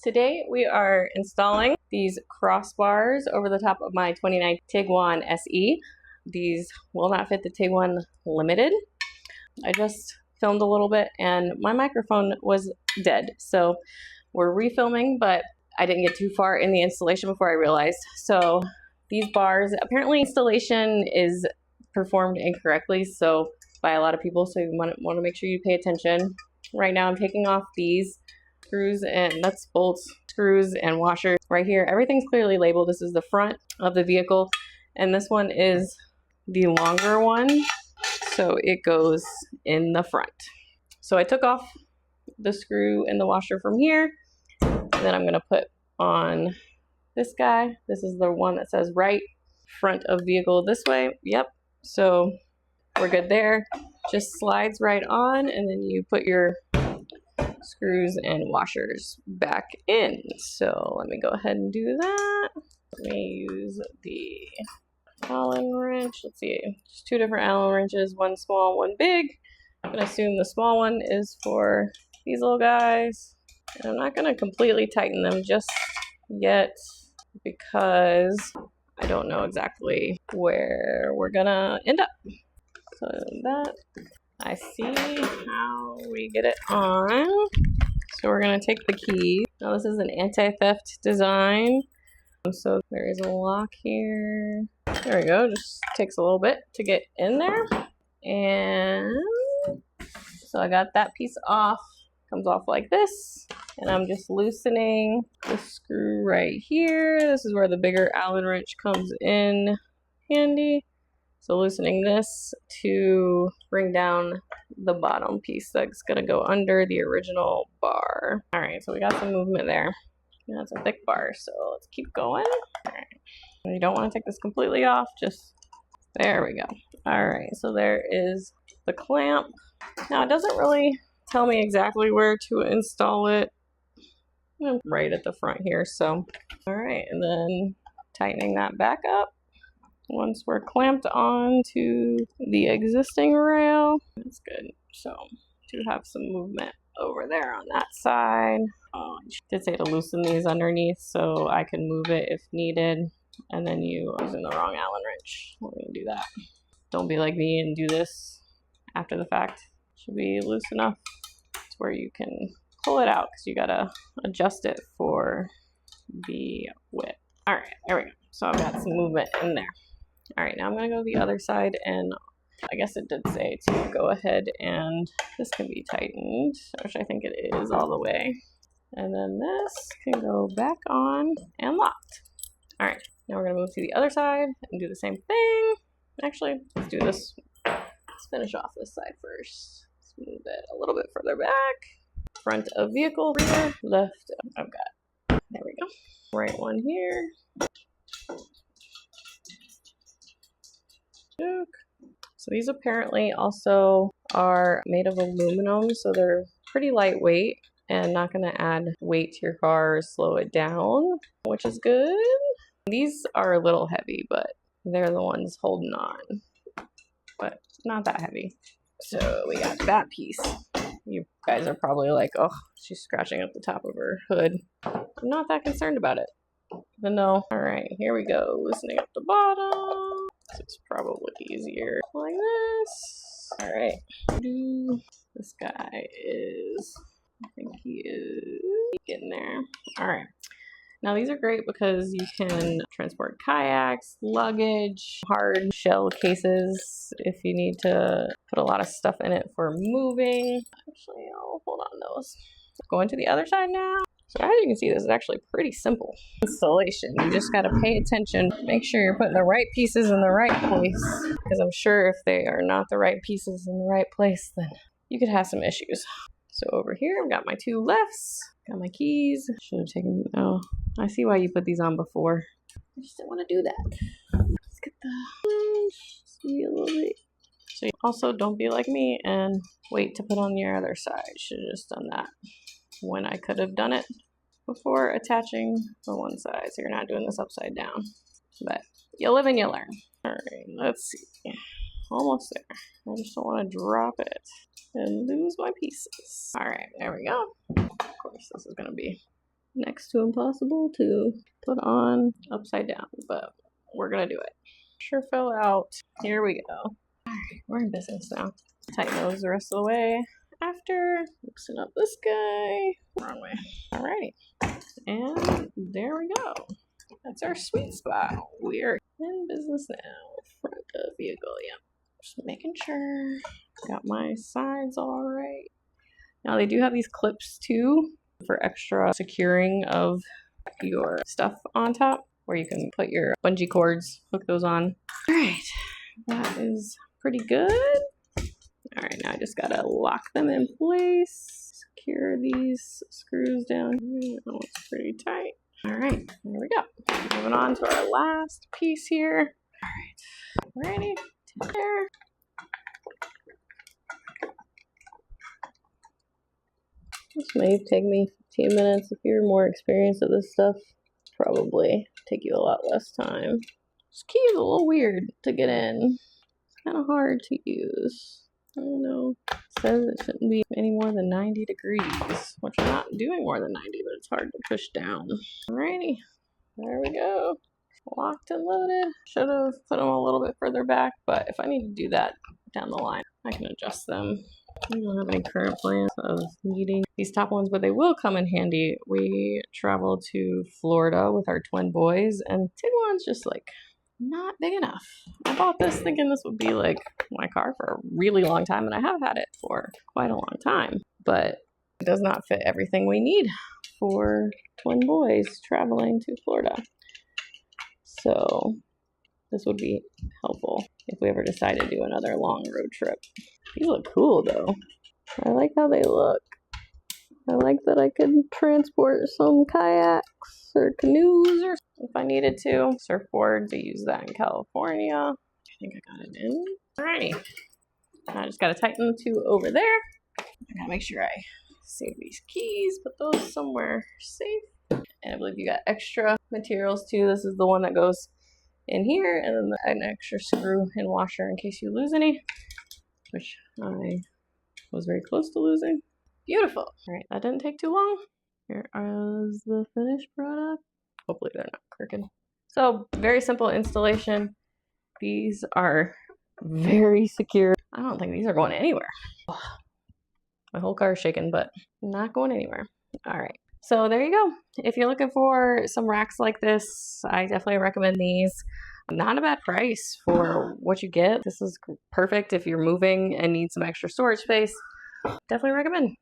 Today we are installing these crossbars over the top of my 29 Tiguan SE. These will not fit the Tiguan Limited. I just filmed a little bit and my microphone was dead, so we're refilming, but I didn't get too far in the installation before I realized. So these bars, apparently installation is performed incorrectly so by a lot of people, so you want to make sure you pay attention. Right now I'm taking off these screws and nuts, bolts, screws, and washers right here. Everything's clearly labeled. This is the front of the vehicle, and this one is the longer one, so it goes in the front. So I took off the screw and the washer from here, and then I'm going to put on this guy. This is the one that says right front of vehicle this way. Yep, so we're good there. Just slides right on, and then you put your screws and washers back in. So let me go ahead and do that. Let me use the Allen wrench. Let's see, just two different Allen wrenches, one small, one big. I'm gonna assume the small one is for these little guys. And I'm not gonna completely tighten them just yet because I don't know exactly where we're gonna end up. So that, I see how we get it on. So we're gonna take the key. Now this is an anti-theft design. So there is a lock here. There we go, just takes a little bit to get in there. And so I got that piece off. Comes off like this. And I'm just loosening the screw right here. This is where the bigger Allen wrench comes in handy. So loosening this to bring down the bottom piece that's gonna go under the original bar. All right, so we got some movement there. That's a thick bar, so let's keep going. All right, you don't want to take this completely off, just there we go. All right, so there is the clamp. Now it doesn't really tell me exactly where to install it. Right at the front here, so. All right, and then tightening that back up. Once we're clamped on to the existing rail, that's good. So do have some movement over there on that side. I did say to loosen these underneath so I can move it if needed. And then you are using the wrong Allen wrench. Let me do that. Don't be like me and do this after the fact. Should be loose enough to where you can pull it out because you gotta adjust it for the width. All right, there we go. So I've got some movement in there. All right, now I'm gonna go to the other side, and I guess it did say to go ahead and this can be tightened, which I think it is all the way. And then this can go back on and locked. All right, now we're gonna move to the other side and do the same thing. Actually, let's do this. Let's finish off this side first. Let's move it a little bit further back. Front of vehicle, rear, left. I've got, there we go. Right one here. So these apparently also are made of aluminum, so they're pretty lightweight and not going to add weight to your car or slow it down, which is good. These are a little heavy, but they're the ones holding on, but not that heavy. So we got that piece. You guys are probably like, oh, she's scratching up the top of her hood. I'm not that concerned about it. But no. All right, here we go. Loosening up the bottom. It's probably easier like this. All right. This guy is, I think he is getting there. All right. Now these are great because you can transport kayaks, luggage, hard shell cases if you need to put a lot of stuff in it for moving. Actually, I'll hold on those. Going to the other side now. So as you can see, this is actually pretty simple installation. You just got to pay attention. Make sure you're putting the right pieces in the right place. Because I'm sure if they are not the right pieces in the right place, then you could have some issues. So over here, I've got my two lefts. Got my keys. Should have taken, oh, I see why you put these on before. I just didn't want to do that. Let's get the, see a little bit. So you also don't be like me and wait to put on your other side. Should have just done that when I could have done it before attaching the one side. So you're not doing this upside down. But you live and you learn. All right, let's see. Almost there. I just don't want to drop it and lose my pieces. All right, there we go. Of course, this is going to be next to impossible to put on upside down, but we're gonna do it. Sure fell out. Here we go. All right, we're in business now. Tighten those the rest of the way. After, loosen up this guy. Wrong way. Alrighty. And there we go. That's our sweet spot. We're in business now. Front of vehicle, yeah. Just making sure. Got my sides all right. Now they do have these clips too for extra securing of your stuff on top, where you can put your bungee cords, hook those on. All right, that is pretty good. All right, now I just gotta lock them in place. Secure these screws down here. Oh, it's pretty tight. All right, there we go. Moving on to our last piece here. All right, ready? There. This may take me 15 minutes. If you're more experienced at this stuff, probably take you a lot less time. This key is a little weird to get in. It's kind of hard to use. I don't know. It says it shouldn't be any more than 90 degrees, which I'm not doing more than 90, but it's hard to push down. Alrighty, there we go. Locked and loaded. Should have put them a little bit further back, but if I need to do that down the line, I can adjust them. I don't have any current plans of needing these top ones, but they will come in handy. We traveled to Florida with our twin boys, and Tiguan's just like not big enough. I bought this thinking this would be like my car for a really long time, and I have had it for quite a long time, but it does not fit everything we need for twin boys traveling to Florida. So this would be helpful if we ever decide to do another long road trip. These look cool though. I like how they look. I like that I could transport some kayaks or canoes or if I needed to. Surfboard, to use that in California. I think I got it in. Alrighty. I just gotta tighten the two over there. I gotta make sure I save these keys, put those somewhere safe. And I believe you got extra materials too. This is the one that goes in here, and then an extra screw and washer in case you lose any, which I was very close to losing. Beautiful. All right, that didn't take too long. Here is the finished product. Hopefully they're not crooked. So very simple installation. These are very secure. I don't think these are going anywhere. My whole car is shaking, but not going anywhere. All right. So there you go. If you're looking for some racks like this, I definitely recommend these. Not a bad price for what you get. This is perfect if you're moving and need some extra storage space. Definitely recommend.